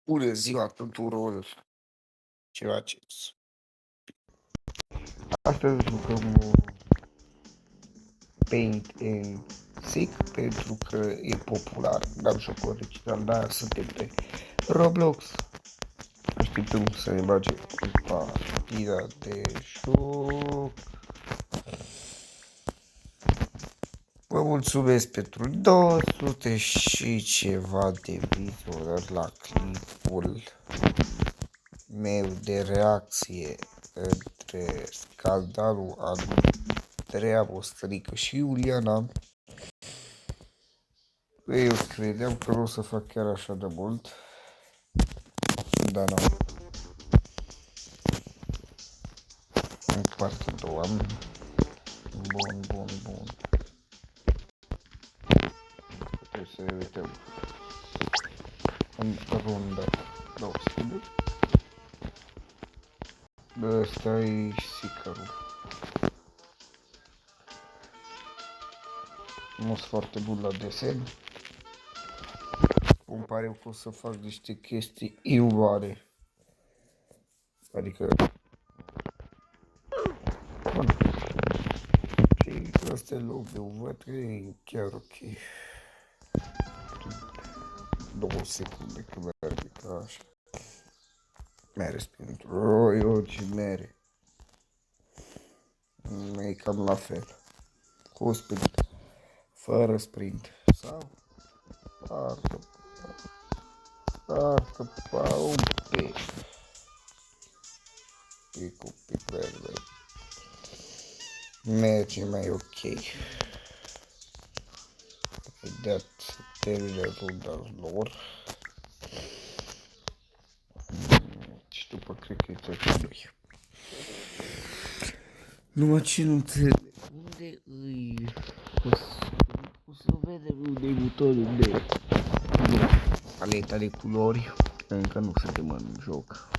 Bună ziua tuturor! Ce faceți? Astăzi jucăm Paint and Seek pentru că e popular, dar jocul original, dar suntem pe Roblox. Așteptăm să ne bage partida de joc. Vă mulțumesc pentru 200 și ceva de vizionări la clipul meu de reacție între scandalul Andreea Vostrică și Iuliana. Eu credeam că nu o să fac chiar așa de mult, dar nu. În partea a doua. Bun. Trebuie să uităm în runda 200. Ăsta e Seeker-ul. Nu sunt foarte bun la desen. Îmi pare că o să fac niște chestii iubare. Adică... Bun. Și ăsta e logo-ul. Văd că e chiar ok. 2 secunde că merge ca așa. Mere sprint. Ce mere. E cam la fel. Cu sprint. Fără sprint. Sau... Parcă pa un pic. Pic un pic verde. Merge mai ok. Imediat termină runda lor. Și după cred că e trece lui. Numai ce nu înțeleg. Unde îi... O să vedem unde e butonul de paleta de culori. Încă nu suntem în joc.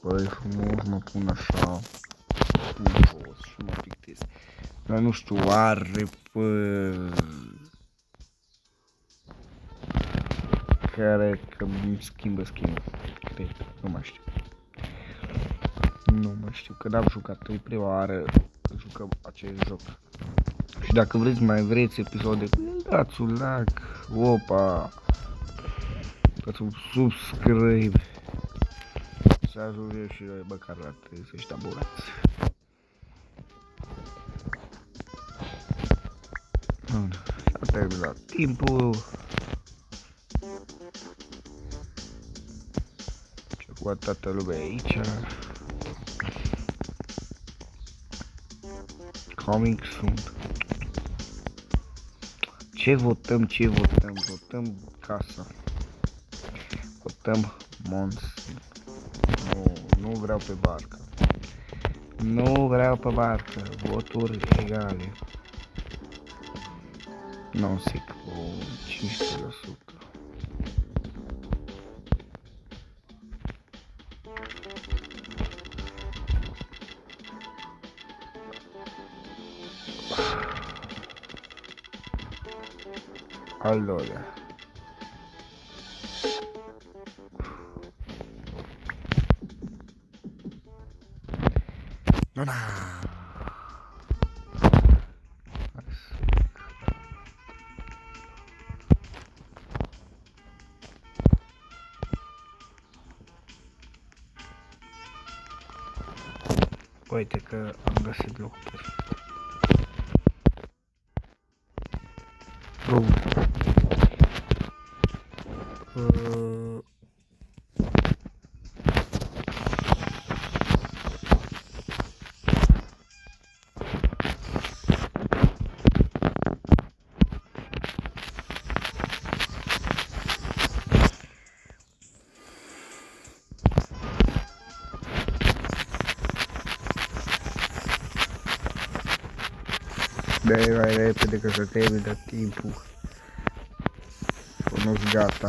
Băi, frumos mă pun așa în jos și mă pictez. Dar nu știu, are care că îmi schimbă. Cred, nu mai știu, că n-am jucat, e prima oară că jucăm acest joc. Și dacă vreți episoade cu el, dați un like, opa, dați un subscribe, să ajungem și noi măcar la 30 de abonați. S-a terminat timpul. Ce cu toată lumea aici. Coming soon. Ce votăm? Votăm casa. Votăm Mons. Nu vreau pe barcă. Voturi egale. Nu zic cu 15%. Al doilea. Na. Uite că am găsit locul perfect. Dai mai repede că se termină timpul. Nu-s gata.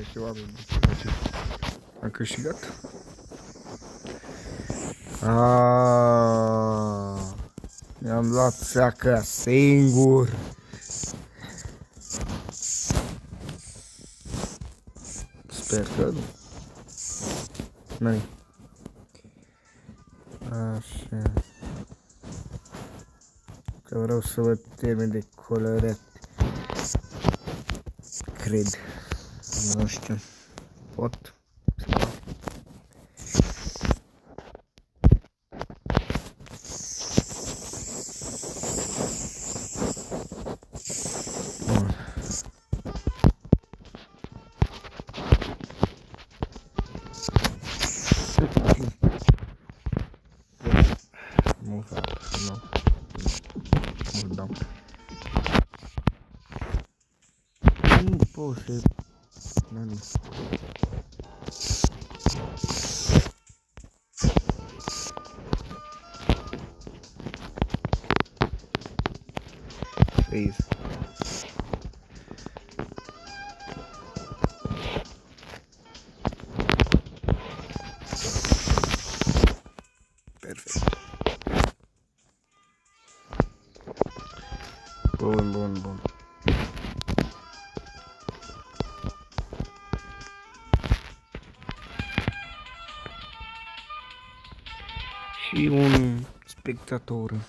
niște oameni. Am câștigat. Mi-am luat seaca singur. Sper că nu. N-ai. Așa. Că vreau să vă termin de colorat. Cred. Nu știu. Pot. Nu fac. Nu. Nu dau. Nu pot să... Nu. Freeze. Perfect. Bun. Și un spectator.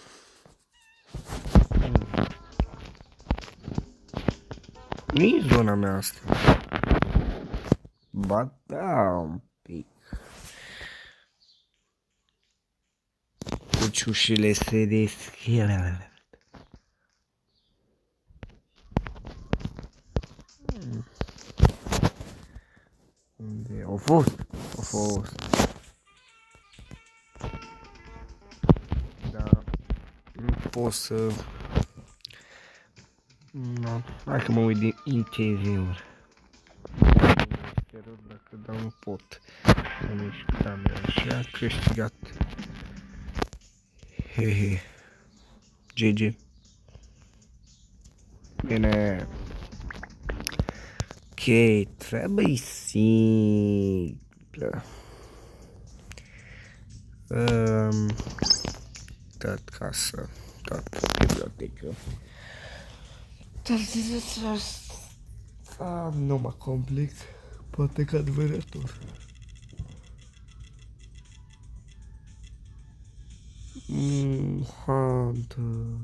Nu-i zona mea asta. Ba da, un pic. Deci ușile se deschid. Unde au fost? Au fost. Da. Nu pot să... No. Hai că mă uit din interior. Dacă dau nu pot. Să mișc camera și am câștigat. Hehe. GG. Bine. Ok, treaba-i simplă. Dat casă, dat bibliotecă. Nu mă complic, poate ca adevărator. Hunter.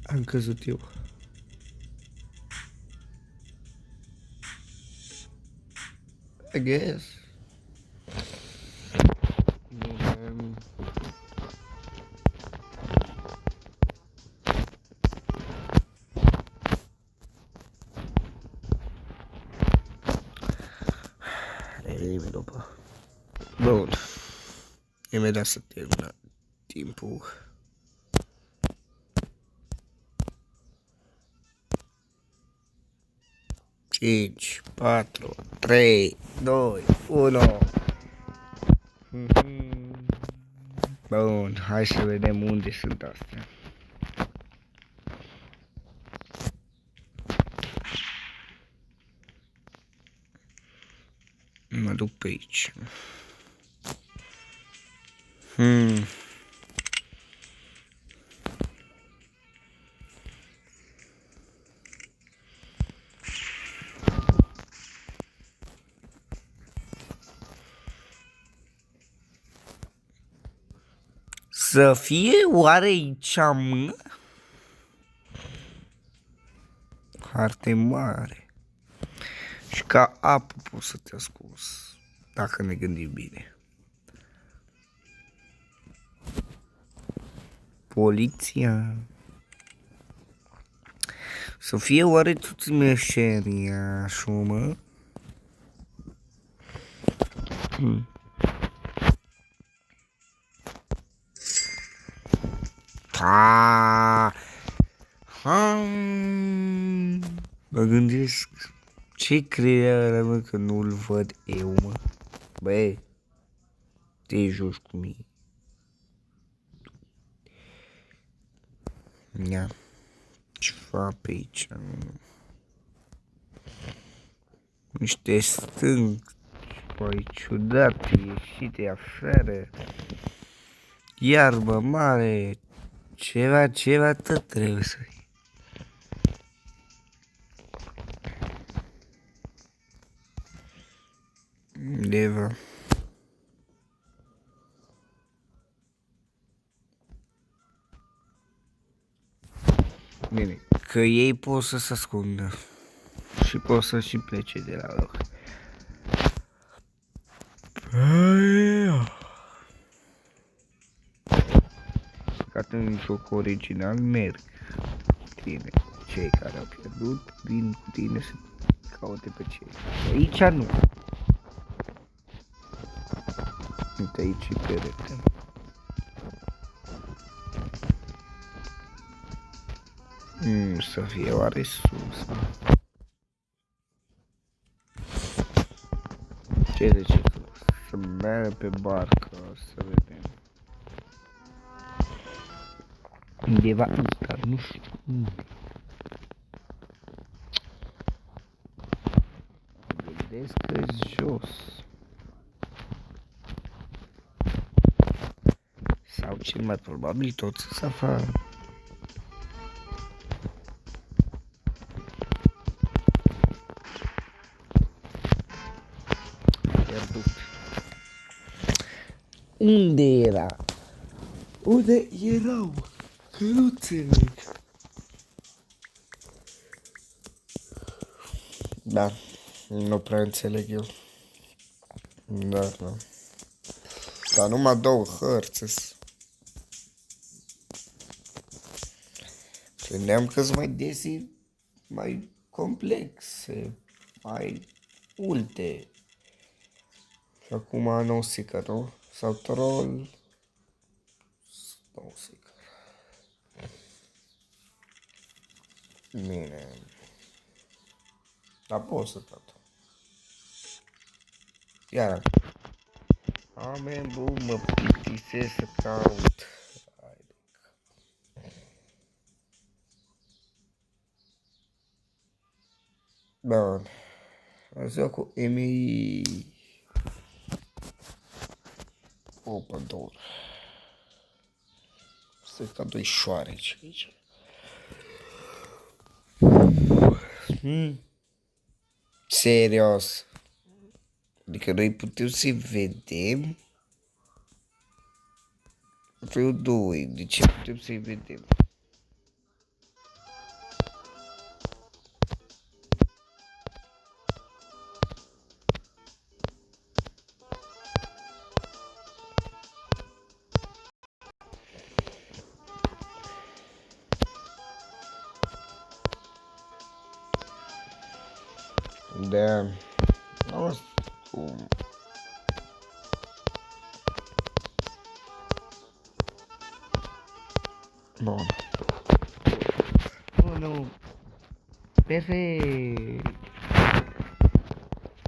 Am căzut eu. I guess. După. Bun. Imediat să termină timpul. Cinci, 4, 3, 2, 1. Bun, hai să vedem unde sunt astea. Mă duc pe aici. Să fie oare aici, mă? Foarte mare. Și ca apă poți să te ascunzi, dacă ne gândim bine. Poliția. Să fie oare tot meșeria, mă? Mă gândesc, ce creieră, mă, că nu-l văd eu, mă? Băi, te joci cu mine. Ia. Ceva pe aici. Niște stânci. Păi ciudate, ieșite afară. Iarbă mare. Ceva tot trebuie să fie. Undeva. Bine, că ei pot să se ascundă. Și pot să și plece de la loc. Ca în joc original merg cu tine. Cei care au pierdut vin cu tine să caute pe cei. Aici nu. Uite aici e perete. Să fie oare sus. Ce de ce? Să meargă pe barcă, să vedem. Undeva, dar nu știu unde. Gândesc că jos. Sau cel mai probabil tot să afară. Pierdut. Unde era? Unde erau? Că nu înțeleg. Da, nu prea înțeleg eu. Da. Dar numai două hărți. Credeam că sunt mai desi, mai complexe, mai multe. Și acum nou sică, nu? Sau troll. Nou sică. Bine. Dar pot să tot. Iar. Amen, bun, mă plictisesc să caut. Bun. Așa cu Emi. Open door. Stai ca doi șoareci aici. Serios. Adică noi putem să-i vedem. Vreau doi. De ce putem să-i vedem? Da. Nu știu. Bun. Oh, nu. Perfect.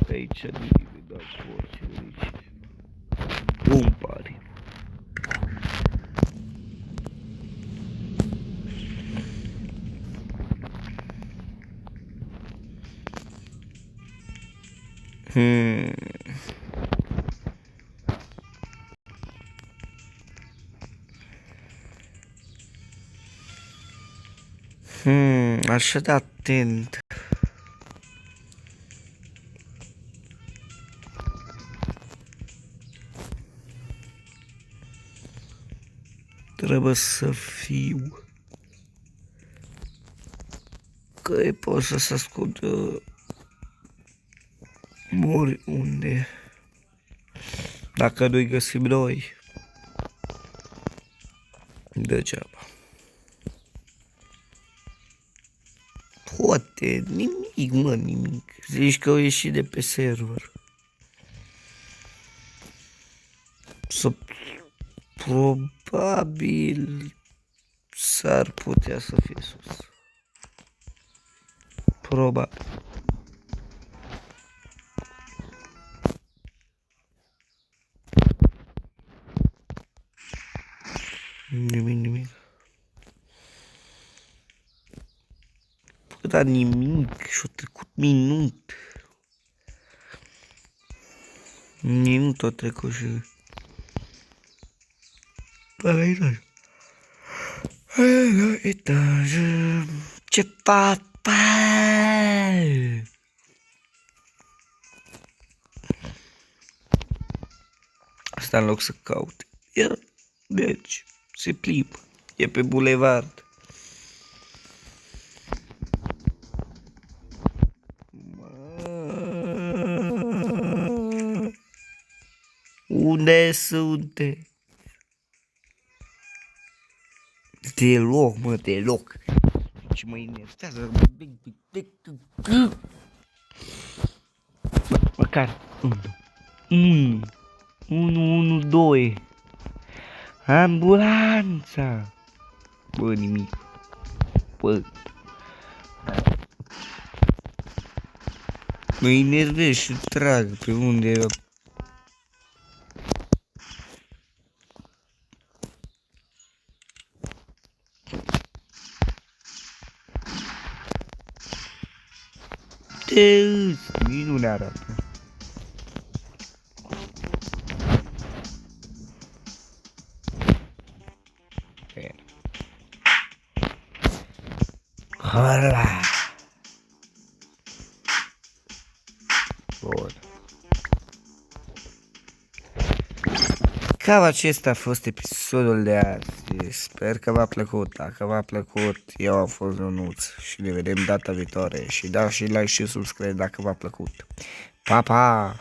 Aici nimeni, da, orice aici. Un pari. Așa de atent. Trebuie să fiu. Că ei pot să se ascundă oriunde. Dacă nu-i găsim noi. Degeaba. Poate, nimic, mă, nimic. Zici că au ieșit de pe server. Probabil s-ar putea să fie sus. Probabil. Nimic. dat nimic și-a trecut minut. Minut a trecut și... la etaj. Ce papa! Asta în loc să caute. Iar, deci, se plimbă. E pe bulevard. Unde sunte? Deloc, mă, deloc. Ce mă enervează. Măcar 112. Ambulanța. Bă, nimic. Bă. Mă enervez și trag pe unde era. Nici nu ne arată. Hala. Bun. Cam acesta a fost episodul de azi. Sper că v-a plăcut. Dacă v-a plăcut, eu am fost Ionuț și ne vedem data viitoare. Și dați și like și subscribe dacă v-a plăcut. Pa, pa!